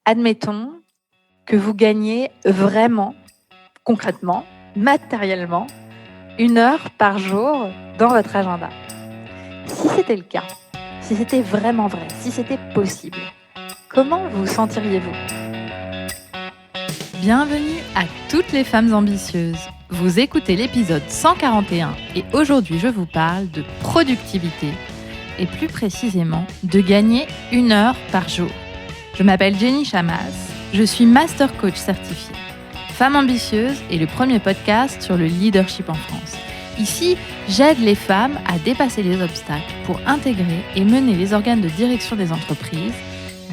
admettons que vous gagnez vraiment, concrètement, matériellement, 1 heure par jour dans votre agenda. Si c'était le cas, si c'était vraiment vrai, si c'était possible, comment vous sentiriez-vous ? Bienvenue à toutes les femmes ambitieuses. Vous écoutez l'épisode 141 et aujourd'hui je vous parle de productivité et plus précisément de gagner 1 heure par jour. Je m'appelle Jenny Chamas, je suis Master Coach certifiée. Femme ambitieuse est le premier podcast sur le leadership en France. Ici, j'aide les femmes à dépasser les obstacles pour intégrer et mener les organes de direction des entreprises,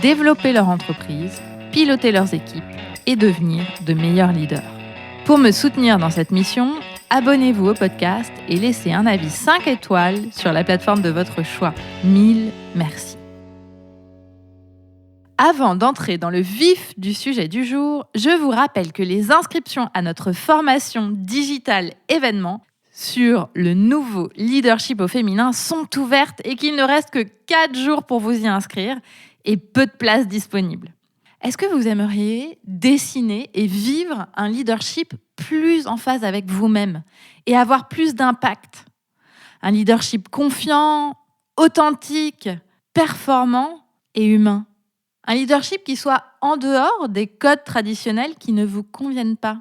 développer leur entreprise, piloter leurs équipes et devenir de meilleurs leaders. Pour me soutenir dans cette mission, abonnez-vous au podcast et laissez un avis 5 étoiles sur la plateforme de votre choix. 1000 merci. Avant d'entrer dans le vif du sujet du jour, je vous rappelle que les inscriptions à notre formation digitale événement sur le nouveau leadership au féminin sont ouvertes et qu'il ne reste que 4 jours pour vous y inscrire et peu de places disponibles. Est-ce que vous aimeriez dessiner et vivre un leadership plus en phase avec vous-même et avoir plus d'impact ? Un leadership confiant, authentique, performant et humain. Un leadership qui soit en dehors des codes traditionnels qui ne vous conviennent pas.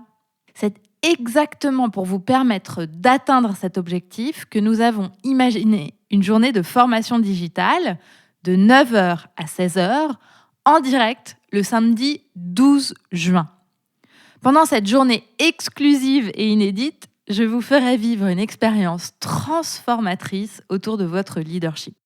C'est exactement pour vous permettre d'atteindre cet objectif que nous avons imaginé une journée de formation digitale de 9h à 16h en direct le samedi 12 juin. Pendant cette journée exclusive et inédite, je vous ferai vivre une expérience transformatrice autour de votre leadership.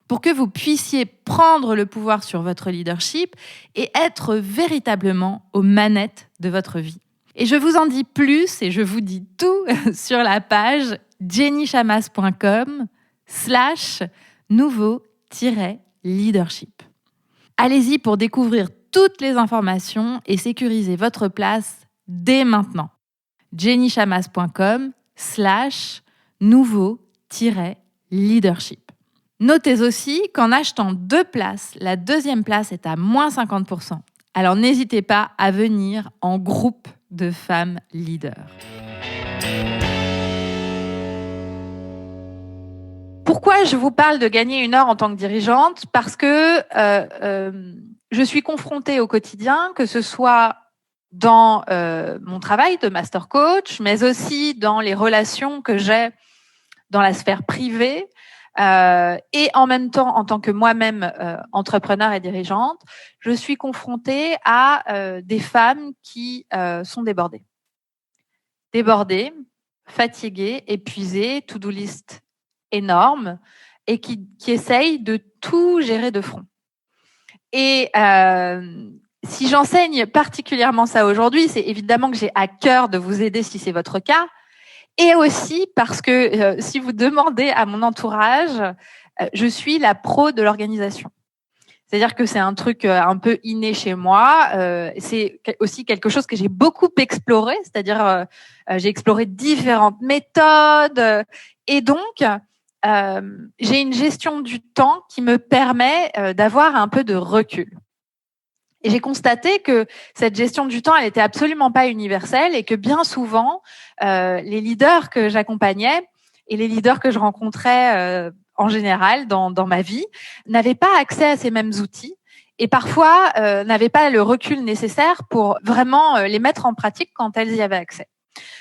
Pour que vous puissiez prendre le pouvoir sur votre leadership et être véritablement aux manettes de votre vie. Et je vous en dis plus et je vous dis tout sur la page jennychamas.com/nouveau-leadership. Allez-y pour découvrir toutes les informations et sécuriser votre place dès maintenant. jennychamas.com/nouveau-leadership. Notez aussi qu'en achetant 2 places, la 2e place est à moins 50%. Alors n'hésitez pas à venir en groupe de femmes leaders. Pourquoi je vous parle de gagner 1 heure en tant que dirigeante ? Parce que je suis confrontée au quotidien, que ce soit dans mon travail de master coach, mais aussi dans les relations que j'ai dans la sphère privée, et en même temps, en tant que moi-même entrepreneur et dirigeante, je suis confrontée à des femmes qui sont débordées. Débordées, fatiguées, épuisées, to-do list énorme, et qui essayent de tout gérer de front. Et si j'enseigne particulièrement ça aujourd'hui, c'est évidemment que j'ai à cœur de vous aider si c'est votre cas, et aussi parce que si vous demandez à mon entourage, je suis la pro de l'organisation. C'est-à-dire que c'est un truc un peu inné chez moi. C'est aussi quelque chose que j'ai beaucoup exploré, c'est-à-dire j'ai exploré différentes méthodes, et donc j'ai une gestion du temps qui me permet d'avoir un peu de recul. Et j'ai constaté que cette gestion du temps, elle était absolument pas universelle et que bien souvent, les leaders que j'accompagnais et les leaders que je rencontrais en général dans ma vie n'avaient pas accès à ces mêmes outils et parfois n'avaient pas le recul nécessaire pour vraiment les mettre en pratique quand elles y avaient accès.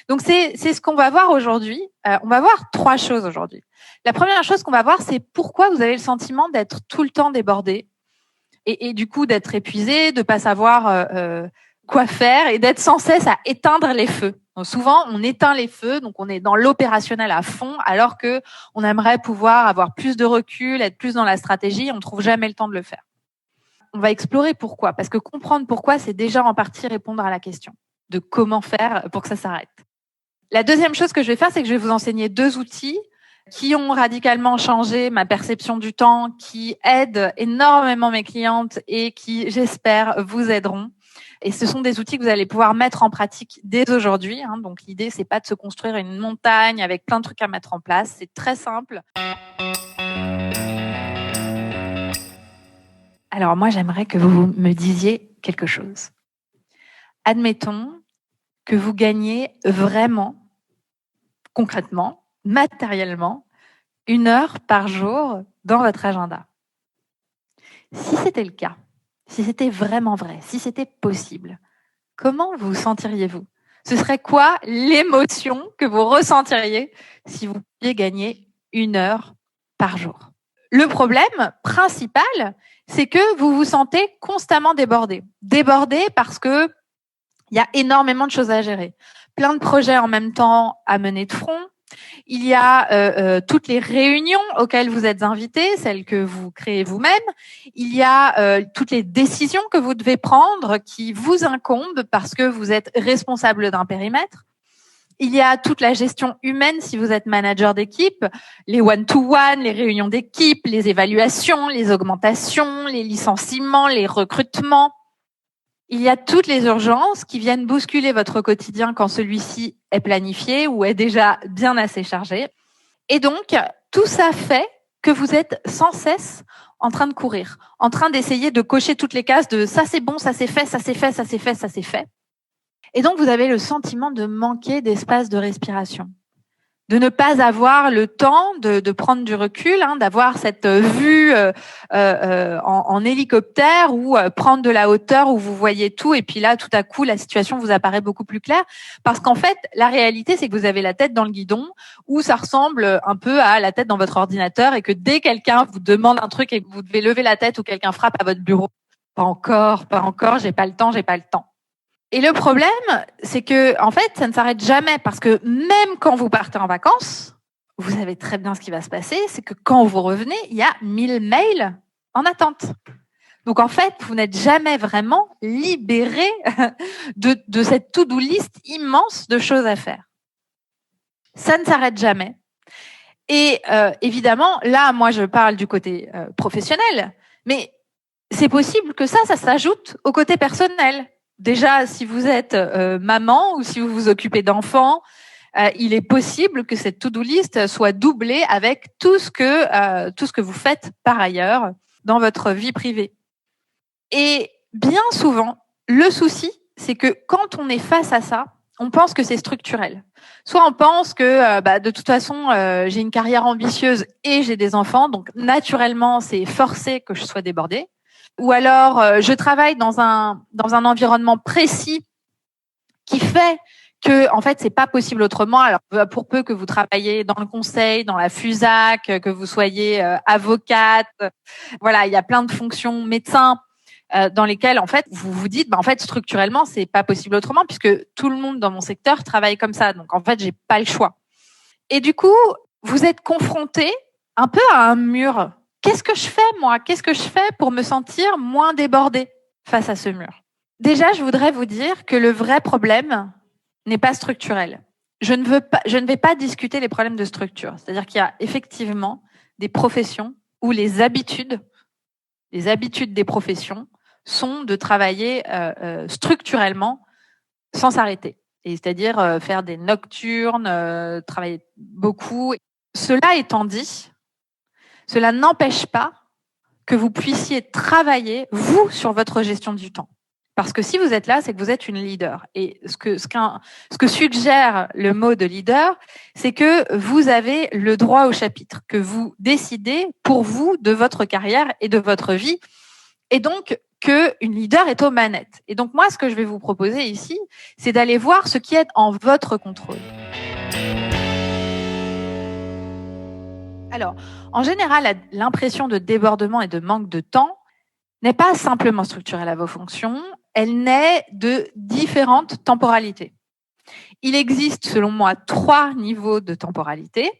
Donc c'est ce qu'on va voir aujourd'hui. On va voir 3 choses aujourd'hui. La première chose qu'on va voir, c'est pourquoi vous avez le sentiment d'être tout le temps débordé. Et du coup, d'être épuisé, de pas savoir quoi faire et d'être sans cesse à éteindre les feux. Donc souvent, on éteint les feux, donc on est dans l'opérationnel à fond, alors que on aimerait pouvoir avoir plus de recul, être plus dans la stratégie. On trouve jamais le temps de le faire. On va explorer pourquoi, parce que comprendre pourquoi, c'est déjà en partie répondre à la question de comment faire pour que ça s'arrête. La deuxième chose que je vais faire, c'est que je vais vous enseigner 2 outils qui ont radicalement changé ma perception du temps, qui aident énormément mes clientes et qui, j'espère, vous aideront. Et ce sont des outils que vous allez pouvoir mettre en pratique dès aujourd'hui. Donc l'idée, c'est pas de se construire une montagne avec plein de trucs à mettre en place. C'est très simple. Alors moi, j'aimerais que vous me disiez quelque chose. Admettons que vous gagnez vraiment, concrètement, matériellement, 1 heure par jour dans votre agenda. Si c'était le cas, si c'était vraiment vrai, si c'était possible, comment vous sentiriez-vous ? Ce serait quoi l'émotion que vous ressentiriez si vous pouviez gagner 1 heure par jour ? Le problème principal, c'est que vous vous sentez constamment débordé. Débordé parce que il y a énormément de choses à gérer. Plein de projets en même temps à mener de front. Il y a toutes les réunions auxquelles vous êtes invités, celles que vous créez vous-même. Il y a toutes les décisions que vous devez prendre qui vous incombent parce que vous êtes responsable d'un périmètre. Il y a toute la gestion humaine si vous êtes manager d'équipe, les one-to-one, les réunions d'équipe, les évaluations, les augmentations, les licenciements, les recrutements. Il y a toutes les urgences qui viennent bousculer votre quotidien quand celui-ci est planifié ou est déjà bien assez chargé. Et donc, tout ça fait que vous êtes sans cesse en train de courir, en train d'essayer de cocher toutes les cases de ça c'est bon, ça c'est fait, ça c'est fait, ça c'est fait, ça c'est fait. Et donc, vous avez le sentiment de manquer d'espace de respiration, de ne pas avoir le temps de prendre du recul, d'avoir cette vue en hélicoptère ou prendre de la hauteur où vous voyez tout et puis là, tout à coup, la situation vous apparaît beaucoup plus claire parce qu'en fait, la réalité, c'est que vous avez la tête dans le guidon où ça ressemble un peu à la tête dans votre ordinateur et que dès quelqu'un vous demande un truc et que vous devez lever la tête ou quelqu'un frappe à votre bureau, pas encore, j'ai pas le temps. Et le problème, c'est que, en fait, ça ne s'arrête jamais parce que même quand vous partez en vacances, vous savez très bien ce qui va se passer, c'est que quand vous revenez, il y a 1000 mails en attente. Donc, en fait, vous n'êtes jamais vraiment libéré de cette to-do list immense de choses à faire. Ça ne s'arrête jamais. Et évidemment, là, moi, je parle du côté professionnel, mais c'est possible que ça s'ajoute au côté personnel. Déjà, si vous êtes maman ou si vous vous occupez d'enfants, il est possible que cette to-do list soit doublée avec tout ce que vous faites par ailleurs dans votre vie privée. Et bien souvent, le souci, c'est que quand on est face à ça, on pense que c'est structurel. Soit on pense que de toute façon, j'ai une carrière ambitieuse et j'ai des enfants, donc naturellement, c'est forcé que je sois débordée. Ou alors, je travaille dans un environnement précis qui fait que, en fait, c'est pas possible autrement. Alors, pour peu que vous travaillez dans le conseil, dans la FUSAC, que vous soyez avocate, voilà, il y a plein de fonctions, médecins, dans lesquelles, en fait, vous vous dites, en fait, structurellement, c'est pas possible autrement puisque tout le monde dans mon secteur travaille comme ça. Donc, en fait, j'ai pas le choix. Et du coup, vous êtes confronté un peu à un mur. Qu'est-ce que je fais, moi ? Qu'est-ce que je fais pour me sentir moins débordée face à ce mur ? Déjà, je voudrais vous dire que le vrai problème n'est pas structurel. Je ne vais pas discuter les problèmes de structure. C'est-à-dire qu'il y a effectivement des professions où les habitudes des professions sont de travailler structurellement sans s'arrêter. Et c'est-à-dire faire des nocturnes, travailler beaucoup. Cela étant dit, cela n'empêche pas que vous puissiez travailler, vous, sur votre gestion du temps. Parce que si vous êtes là, c'est que vous êtes une leader. Et ce que suggère le mot de leader, c'est que vous avez le droit au chapitre, que vous décidez pour vous de votre carrière et de votre vie. Et donc, qu'une leader est aux manettes. Et donc, moi, ce que je vais vous proposer ici, c'est d'aller voir ce qui est en votre contrôle. Alors, en général, l'impression de débordement et de manque de temps n'est pas simplement structurelle à vos fonctions, elle naît de différentes temporalités. Il existe, selon moi, 3 niveaux de temporalité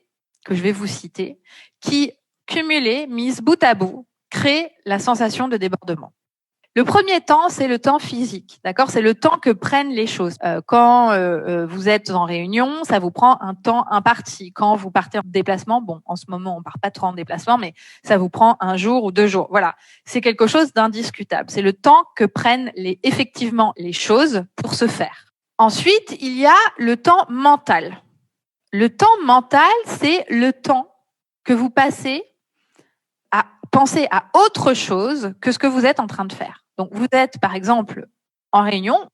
que je vais vous citer, qui, cumulés, mis bout à bout, créent la sensation de débordement. Le premier temps, c'est le temps physique, d'accord ? C'est le temps que prennent les choses. Quand vous êtes en réunion, ça vous prend un temps imparti. Quand vous partez en déplacement, bon, en ce moment, on part pas trop en déplacement, mais ça vous prend 1 jour ou 2 jours. Voilà, c'est quelque chose d'indiscutable. C'est le temps que prennent effectivement les choses pour se faire. Ensuite, il y a le temps mental. Le temps mental, c'est le temps que vous passez à penser à autre chose que ce que vous êtes en train de faire. Donc, vous êtes, par exemple, en réunion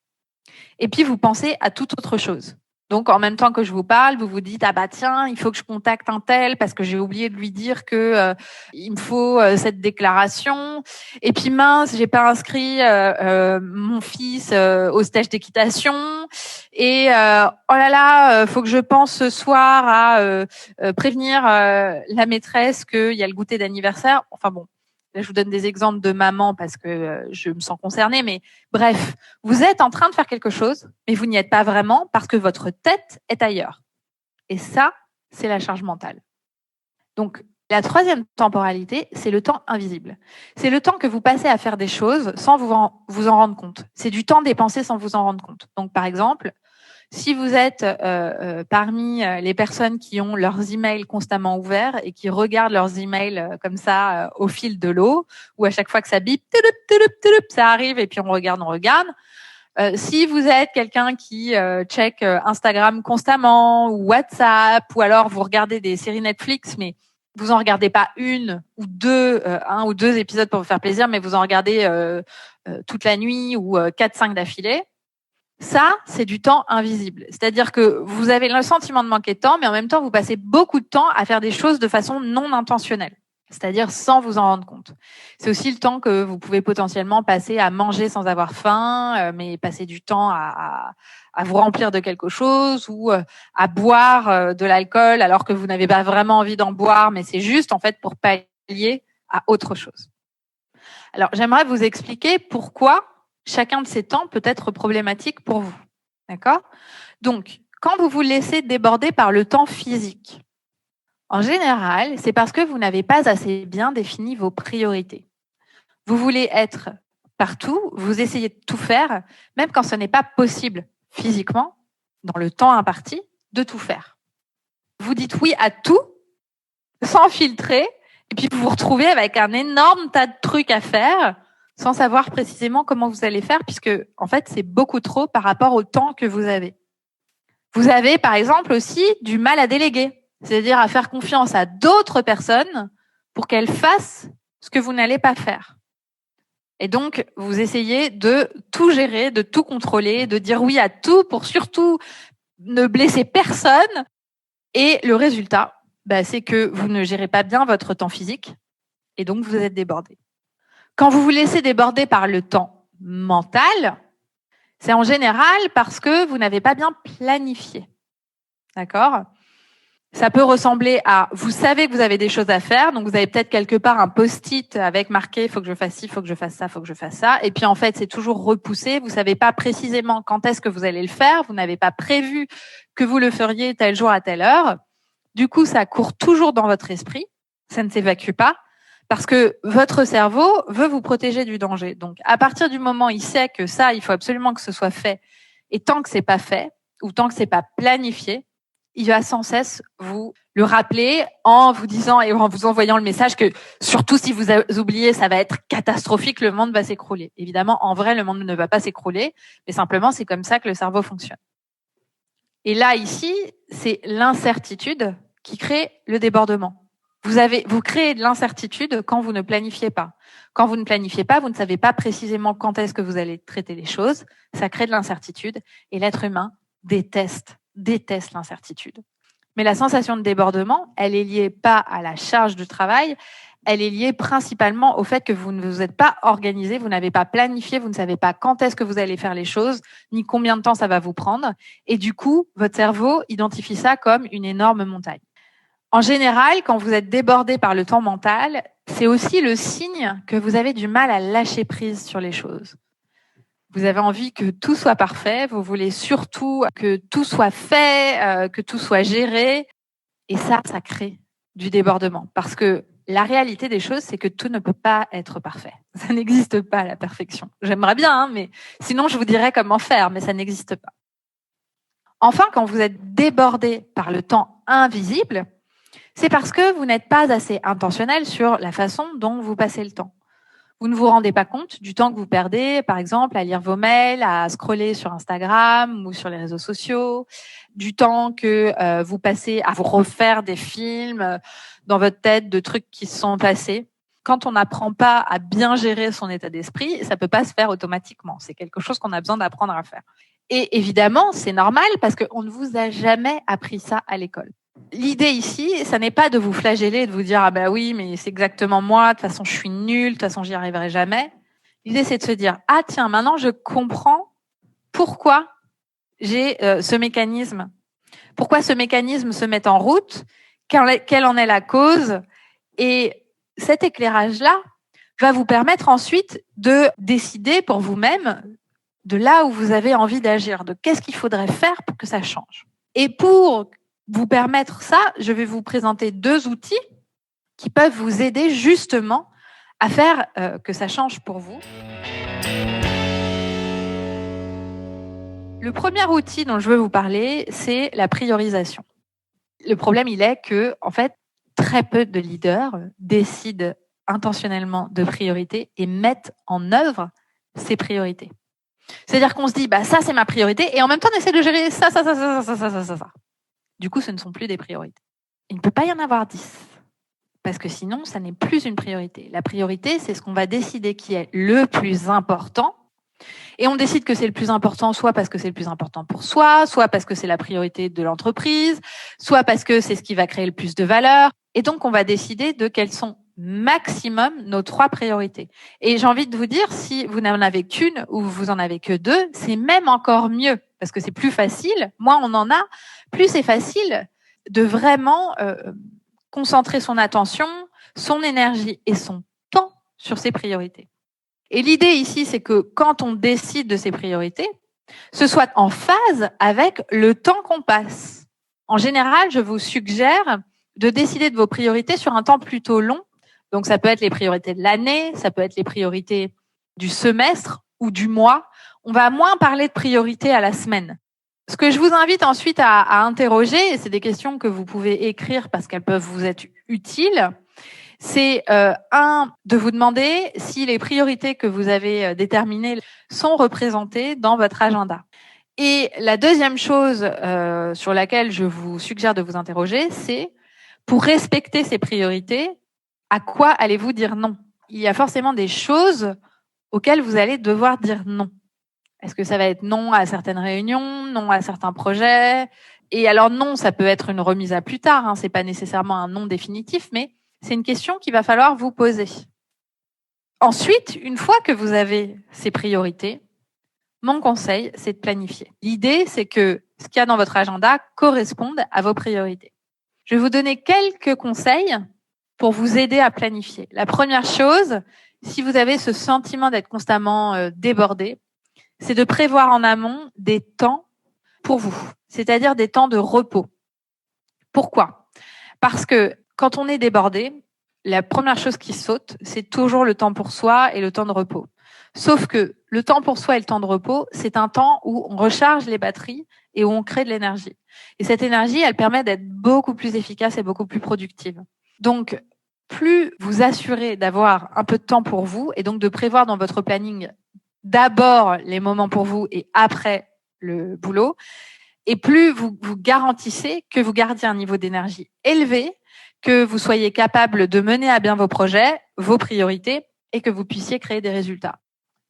et puis vous pensez à toute autre chose. Donc, en même temps que je vous parle, vous vous dites, ah bah tiens, il faut que je contacte un tel parce que j'ai oublié de lui dire que il me faut cette déclaration. Et puis mince, j'ai pas inscrit mon fils au stage d'équitation. Et oh là là, faut que je pense ce soir à prévenir la maîtresse qu'il y a le goûter d'anniversaire. Enfin bon, là je vous donne des exemples de maman parce que je me sens concernée. Mais bref, vous êtes en train de faire quelque chose, mais vous n'y êtes pas vraiment parce que votre tête est ailleurs. Et ça, c'est la charge mentale. Donc, la troisième temporalité, c'est le temps invisible. C'est le temps que vous passez à faire des choses sans vous en rendre compte. C'est du temps dépensé sans vous en rendre compte. Donc, par exemple, si vous êtes parmi les personnes qui ont leurs emails constamment ouverts et qui regardent leurs emails comme ça au fil de l'eau, ou à chaque fois que ça bip, ça arrive et puis on regarde. Si vous êtes quelqu'un qui check Instagram constamment ou WhatsApp, ou alors vous regardez des séries Netflix, mais vous en regardez pas un ou deux épisodes pour vous faire plaisir, mais vous en regardez toute la nuit ou 4-5 d'affilée. Ça, c'est du temps invisible. C'est-à-dire que vous avez le sentiment de manquer de temps, mais en même temps, vous passez beaucoup de temps à faire des choses de façon non intentionnelle. C'est-à-dire sans vous en rendre compte. C'est aussi le temps que vous pouvez potentiellement passer à manger sans avoir faim, mais passer du temps à vous remplir de quelque chose ou à boire de l'alcool alors que vous n'avez pas vraiment envie d'en boire, mais c'est juste en fait pour pallier à autre chose. Alors, j'aimerais vous expliquer pourquoi chacun de ces temps peut être problématique pour vous. D'accord ? Donc, quand vous vous laissez déborder par le temps physique, en général, c'est parce que vous n'avez pas assez bien défini vos priorités. Vous voulez être partout, vous essayez de tout faire, même quand ce n'est pas possible physiquement, dans le temps imparti, de tout faire. Vous dites oui à tout, sans filtrer, et puis vous vous retrouvez avec un énorme tas de trucs à faire, sans savoir précisément comment vous allez faire, puisque en fait, c'est beaucoup trop par rapport au temps que vous avez. Vous avez, par exemple, aussi du mal à déléguer, c'est-à-dire à faire confiance à d'autres personnes pour qu'elles fassent ce que vous n'allez pas faire. Et donc, vous essayez de tout gérer, de tout contrôler, de dire oui à tout pour surtout ne blesser personne. Et le résultat, c'est que vous ne gérez pas bien votre temps physique et donc vous êtes débordé. Quand vous vous laissez déborder par le temps mental, c'est en général parce que vous n'avez pas bien planifié. D'accord ? Ça peut ressembler à, vous savez que vous avez des choses à faire, donc vous avez peut-être quelque part un post-it avec marqué « faut que je fasse ci, faut que je fasse ça, faut que je fasse ça ». Et puis en fait, c'est toujours repoussé. Vous savez pas précisément quand est-ce que vous allez le faire. Vous n'avez pas prévu que vous le feriez tel jour à telle heure. Du coup, ça court toujours dans votre esprit. Ça ne s'évacue pas. Parce que votre cerveau veut vous protéger du danger. Donc, à partir du moment où il sait que ça, il faut absolument que ce soit fait, et tant que c'est pas fait, ou tant que c'est pas planifié, il va sans cesse vous le rappeler en vous disant et en vous envoyant le message que, surtout si vous oubliez, ça va être catastrophique, le monde va s'écrouler. Évidemment, en vrai, le monde ne va pas s'écrouler, mais simplement, c'est comme ça que le cerveau fonctionne. Et là, ici, c'est l'incertitude qui crée le débordement. Vous créez de l'incertitude quand vous ne planifiez pas. Quand vous ne planifiez pas, vous ne savez pas précisément quand est-ce que vous allez traiter les choses. Ça crée de l'incertitude et l'être humain déteste l'incertitude. Mais la sensation de débordement, elle est liée pas à la charge du travail, elle est liée principalement au fait que vous ne vous êtes pas organisé, vous n'avez pas planifié, vous ne savez pas quand est-ce que vous allez faire les choses, ni combien de temps ça va vous prendre. Et du coup, votre cerveau identifie ça comme une énorme montagne. En général, quand vous êtes débordé par le temps mental, c'est aussi le signe que vous avez du mal à lâcher prise sur les choses. Vous avez envie que tout soit parfait, vous voulez surtout que tout soit fait, que tout soit géré. Et ça crée du débordement. Parce que la réalité des choses, c'est que tout ne peut pas être parfait. Ça n'existe pas, la perfection. J'aimerais bien, mais sinon je vous dirais comment faire, mais ça n'existe pas. Enfin, quand vous êtes débordé par le temps invisible, c'est parce que vous n'êtes pas assez intentionnel sur la façon dont vous passez le temps. Vous ne vous rendez pas compte du temps que vous perdez, par exemple, à lire vos mails, à scroller sur Instagram ou sur les réseaux sociaux, du temps que vous passez à vous refaire des films dans votre tête de trucs qui se sont passés. quand on n'apprend pas à bien gérer son état d'esprit, ça peut pas se faire automatiquement. C'est quelque chose qu'on a besoin d'apprendre à faire. Et évidemment, c'est normal parce qu'on ne vous a jamais appris ça à l'école. L'idée ici, ça n'est pas de vous flageller et de vous dire « Ah ben oui, mais c'est exactement moi, de toute façon je suis nulle, de toute façon j'y arriverai jamais ». L'idée, c'est de se dire « Ah tiens, maintenant je comprends pourquoi j'ai ce mécanisme. Pourquoi ce mécanisme se met en route, quelle en est la cause ?» Et cet éclairage-là va vous permettre ensuite de décider pour vous-même de là où vous avez envie d'agir, de qu'est-ce qu'il faudrait faire pour que ça change. Et pour vous permettre ça, je vais vous présenter 2 outils qui peuvent vous aider justement à faire que ça change pour vous. Le premier outil dont je veux vous parler, c'est la priorisation. Le problème, il est que, en fait, très peu de leaders décident intentionnellement de priorités et mettent en œuvre ces priorités. C'est-à-dire qu'on se dit, ça c'est ma priorité, et en même temps on essaie de gérer ça. Du coup, ce ne sont plus des priorités. Il ne peut pas y en avoir 10, parce que sinon, ça n'est plus une priorité. La priorité, c'est ce qu'on va décider qui est le plus important, et on décide que c'est le plus important, soit parce que c'est le plus important pour soi, soit parce que c'est la priorité de l'entreprise, soit parce que c'est ce qui va créer le plus de valeur. Et donc, on va décider de quelles sont maximum nos 3 priorités. Et j'ai envie de vous dire, si vous n'en avez qu'une ou vous en avez que 2, c'est même encore mieux, parce que c'est plus facile. Moins on en a, plus c'est facile de vraiment concentrer son attention, son énergie et son temps sur ses priorités. Et l'idée ici, c'est que quand on décide de ses priorités, ce soit en phase avec le temps qu'on passe. En général, je vous suggère de décider de vos priorités sur un temps plutôt long. Donc, ça peut être les priorités de l'année, ça peut être les priorités du semestre ou du mois. On va moins parler de priorités à la semaine. Ce que je vous invite ensuite à interroger, et c'est des questions que vous pouvez écrire parce qu'elles peuvent vous être utiles, c'est de vous demander si les priorités que vous avez déterminées sont représentées dans votre agenda. Et la deuxième chose sur laquelle je vous suggère de vous interroger, c'est pour respecter ces priorités, à quoi allez-vous dire non? Il y a forcément des choses auxquelles vous allez devoir dire non. Est-ce que ça va être non à certaines réunions, non à certains projets? Et alors non, ça peut être une remise à plus tard, hein, c'est pas nécessairement un non définitif, mais c'est une question qu'il va falloir vous poser. Ensuite, une fois que vous avez ces priorités, mon conseil, c'est de planifier. L'idée, c'est que ce qu'il y a dans votre agenda corresponde à vos priorités. Je vais vous donner quelques conseils pour vous aider à planifier. La première chose, si vous avez ce sentiment d'être constamment débordé, c'est de prévoir en amont des temps pour vous, c'est-à-dire des temps de repos. Pourquoi? Parce que quand on est débordé, la première chose qui saute, c'est toujours le temps pour soi et le temps de repos. Sauf que le temps pour soi et le temps de repos, c'est un temps où on recharge les batteries et où on crée de l'énergie. Et cette énergie, elle permet d'être beaucoup plus efficace et beaucoup plus productive. Donc, plus vous assurez d'avoir un peu de temps pour vous et donc de prévoir dans votre planning d'abord les moments pour vous et après le boulot, et plus vous garantissez que vous gardiez un niveau d'énergie élevé, que vous soyez capable de mener à bien vos projets, vos priorités et que vous puissiez créer des résultats.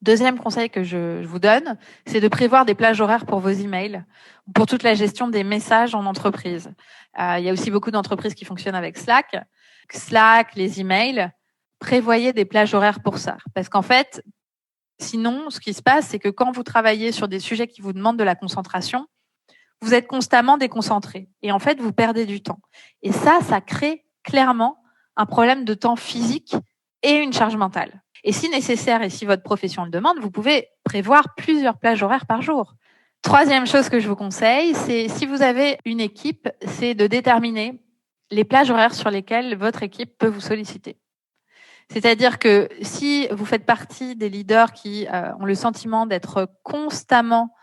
Deuxième conseil que je vous donne, c'est de prévoir des plages horaires pour vos emails, pour toute la gestion des messages en entreprise. Il y a aussi beaucoup d'entreprises qui fonctionnent avec Slack. Slack, les emails, prévoyez des plages horaires pour ça. Parce qu'en fait, sinon, ce qui se passe, c'est que quand vous travaillez sur des sujets qui vous demandent de la concentration, vous êtes constamment déconcentré. Et en fait, vous perdez du temps. Et ça crée clairement un problème de temps physique et une charge mentale. Et si nécessaire, et si votre profession le demande, vous pouvez prévoir plusieurs plages horaires par jour. Troisième chose que je vous conseille, c'est si vous avez une équipe, c'est de déterminer les plages horaires sur lesquelles votre équipe peut vous solliciter. C'est-à-dire que si vous faites partie des leaders qui ont le sentiment d'être constamment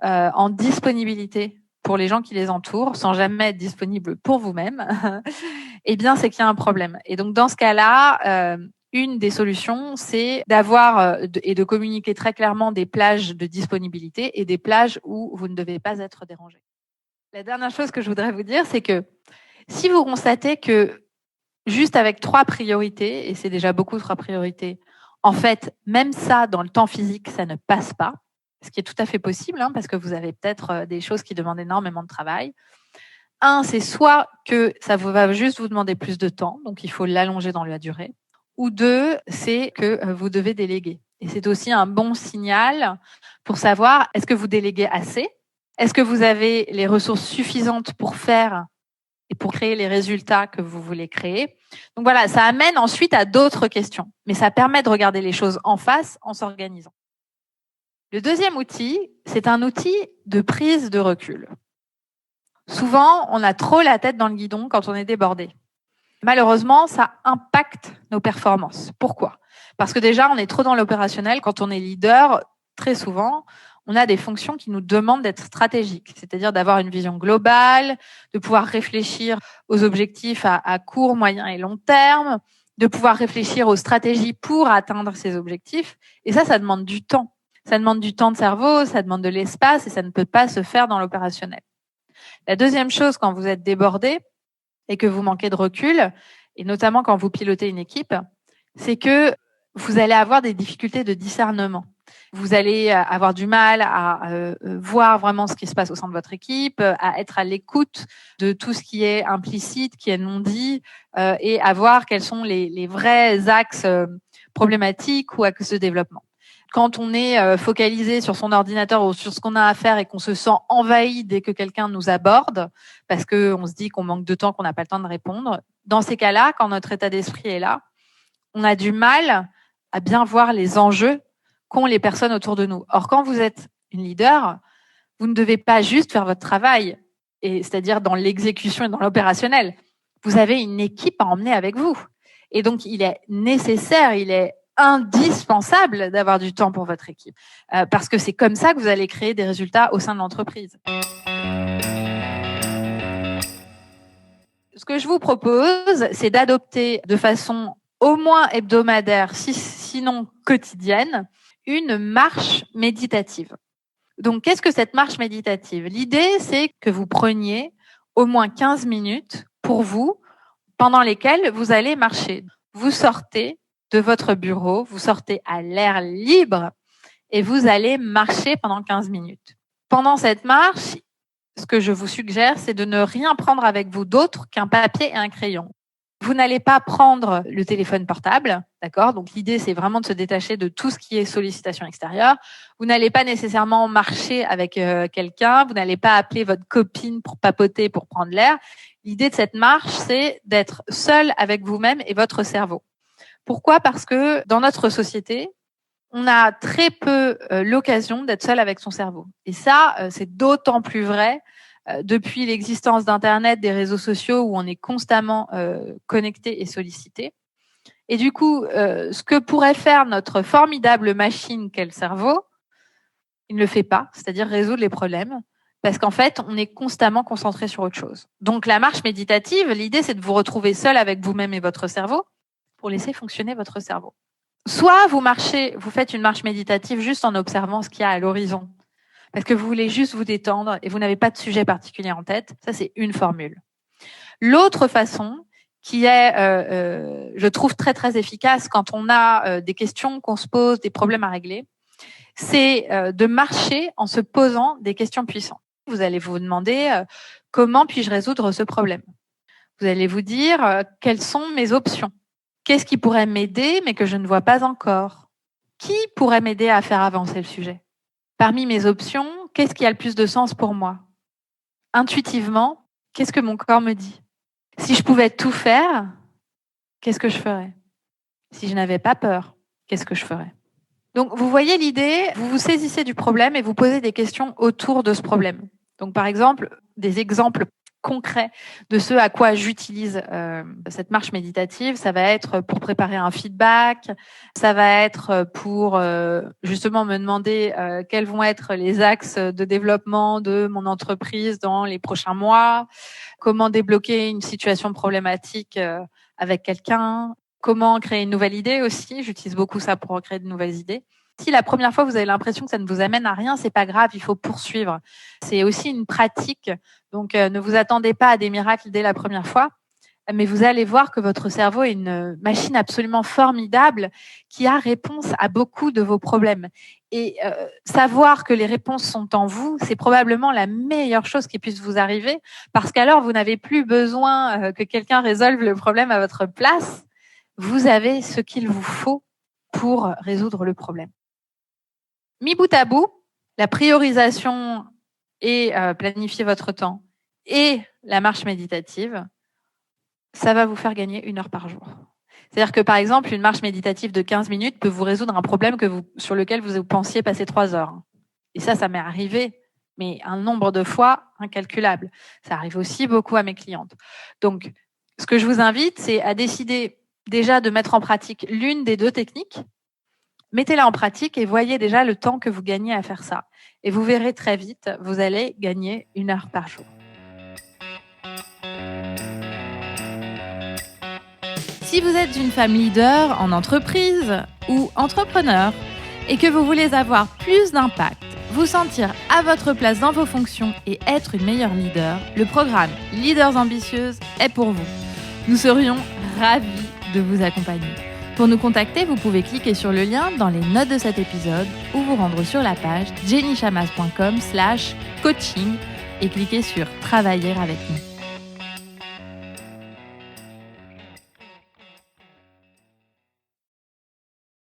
en disponibilité pour les gens qui les entourent, sans jamais être disponible pour vous-même, eh bien, c'est qu'il y a un problème. Et donc, dans ce cas-là, une des solutions, c'est d'avoir et de communiquer très clairement des plages de disponibilité et des plages où vous ne devez pas être dérangé. La dernière chose que je voudrais vous dire, c'est que si vous constatez que juste avec 3 priorités, et c'est déjà beaucoup 3 priorités, en fait, même ça, dans le temps physique, ça ne passe pas, ce qui est tout à fait possible, parce que vous avez peut-être des choses qui demandent énormément de travail. Un, c'est soit que ça va juste vous demander plus de temps, donc il faut l'allonger dans la durée, ou 2, c'est que vous devez déléguer. Et c'est aussi un bon signal pour savoir, est-ce que vous déléguez assez? Est-ce que vous avez les ressources suffisantes pour faire et pour créer les résultats que vous voulez créer? Donc voilà, ça amène ensuite à d'autres questions, mais ça permet de regarder les choses en face en s'organisant. Le deuxième outil, c'est un outil de prise de recul. Souvent, on a trop la tête dans le guidon quand on est débordé. Malheureusement, ça impacte nos performances. Pourquoi? Parce que déjà, on est trop dans l'opérationnel. Quand on est leader, très souvent, on a des fonctions qui nous demandent d'être stratégiques, c'est-à-dire d'avoir une vision globale, de pouvoir réfléchir aux objectifs à court, moyen et long terme, de pouvoir réfléchir aux stratégies pour atteindre ces objectifs. Et ça demande du temps. Ça demande du temps de cerveau, ça demande de l'espace et ça ne peut pas se faire dans l'opérationnel. La deuxième chose, quand vous êtes débordé et que vous manquez de recul, et notamment quand vous pilotez une équipe, c'est que vous allez avoir des difficultés de discernement. Vous allez avoir du mal à voir vraiment ce qui se passe au sein de votre équipe, à être à l'écoute de tout ce qui est implicite, qui est non dit, et à voir quels sont les vrais axes problématiques ou axes de développement. Quand on est focalisé sur son ordinateur ou sur ce qu'on a à faire et qu'on se sent envahi dès que quelqu'un nous aborde, parce qu'on se dit qu'on manque de temps, qu'on n'a pas le temps de répondre, dans ces cas-là, quand notre état d'esprit est là, on a du mal à bien voir les enjeux qu'ont les personnes autour de nous. Or, quand vous êtes une leader, vous ne devez pas juste faire votre travail, et c'est-à-dire dans l'exécution et dans l'opérationnel. Vous avez une équipe à emmener avec vous. Et donc, il est nécessaire, il est indispensable d'avoir du temps pour votre équipe. Parce que c'est comme ça que vous allez créer des résultats au sein de l'entreprise. Ce que je vous propose, c'est d'adopter de façon au moins hebdomadaire, sinon quotidienne, une marche méditative. Donc, qu'est-ce que cette marche méditative? L'idée, c'est que vous preniez au moins 15 minutes pour vous, pendant lesquelles vous allez marcher. Vous sortez de votre bureau, vous sortez à l'air libre et vous allez marcher pendant 15 minutes. Pendant cette marche, ce que je vous suggère, c'est de ne rien prendre avec vous d'autre qu'un papier et un crayon. Vous n'allez pas prendre le téléphone portable, d'accord? Donc l'idée, c'est vraiment de se détacher de tout ce qui est sollicitation extérieure. Vous n'allez pas nécessairement marcher avec quelqu'un, vous n'allez pas appeler votre copine pour papoter, pour prendre l'air. L'idée de cette marche, c'est d'être seul avec vous-même et votre cerveau. Pourquoi? Parce que dans notre société, on a très peu l'occasion d'être seul avec son cerveau. Et ça, c'est d'autant plus vrai depuis l'existence d'Internet, des réseaux sociaux où on est constamment connecté et sollicité. Et du coup, ce que pourrait faire notre formidable machine qu'est le cerveau, il ne le fait pas, c'est-à-dire résoudre les problèmes, parce qu'en fait, on est constamment concentré sur autre chose. Donc la marche méditative, l'idée, c'est de vous retrouver seul avec vous-même et votre cerveau pour laisser fonctionner votre cerveau. Soit vous faites une marche méditative juste en observant ce qu'il y a à l'horizon, parce que vous voulez juste vous détendre et vous n'avez pas de sujet particulier en tête. Ça, c'est une formule. L'autre façon, qui est, je trouve, très, très efficace quand on a des questions qu'on se pose, des problèmes à régler, c'est de marcher en se posant des questions puissantes. Vous allez vous demander comment puis-je résoudre ce problème? Vous allez vous dire quelles sont mes options? Qu'est-ce qui pourrait m'aider mais que je ne vois pas encore? Qui pourrait m'aider à faire avancer le sujet? Parmi mes options, qu'est-ce qui a le plus de sens pour moi? Intuitivement, qu'est-ce que mon corps me dit? Si je pouvais tout faire, qu'est-ce que je ferais? Si je n'avais pas peur, qu'est-ce que je ferais? Donc, vous voyez l'idée, vous vous saisissez du problème et vous posez des questions autour de ce problème. Donc, par exemple, des exemples concret de ce à quoi j'utilise cette marche méditative. Ça va être pour préparer un feedback, ça va être pour justement me demander quels vont être les axes de développement de mon entreprise dans les prochains mois, comment débloquer une situation problématique avec quelqu'un, comment créer une nouvelle idée aussi. J'utilise beaucoup ça pour créer de nouvelles idées. Si la première fois vous avez l'impression que ça ne vous amène à rien, c'est pas grave, il faut poursuivre. C'est aussi une pratique, donc ne vous attendez pas à des miracles dès la première fois. mais vous allez voir que votre cerveau est une machine absolument formidable qui a réponse à beaucoup de vos problèmes. Et savoir que les réponses sont en vous, c'est probablement la meilleure chose qui puisse vous arriver, parce qu'alors vous n'avez plus besoin que quelqu'un résolve le problème à votre place. Vous avez ce qu'il vous faut pour résoudre le problème. Mis bout à bout, la priorisation et planifier votre temps et la marche méditative, ça va vous faire gagner 1 heure par jour. C'est-à-dire que, par exemple, une marche méditative de 15 minutes peut vous résoudre un problème sur lequel vous pensiez passer 3 heures. Et ça m'est arrivé, mais un nombre de fois incalculable. Ça arrive aussi beaucoup à mes clientes. Donc, ce que je vous invite, c'est à décider déjà de mettre en pratique l'une des 2 techniques. Mettez-la en pratique et voyez déjà le temps que vous gagnez à faire ça. Et vous verrez très vite, vous allez gagner 1 heure par jour. Si vous êtes une femme leader en entreprise ou entrepreneur et que vous voulez avoir plus d'impact, vous sentir à votre place dans vos fonctions et être une meilleure leader, le programme Leaders Ambitieuses est pour vous. Nous serions ravis de vous accompagner. Pour nous contacter, vous pouvez cliquer sur le lien dans les notes de cet épisode ou vous rendre sur la page jennychamas.com/coaching et cliquer sur Travailler avec nous.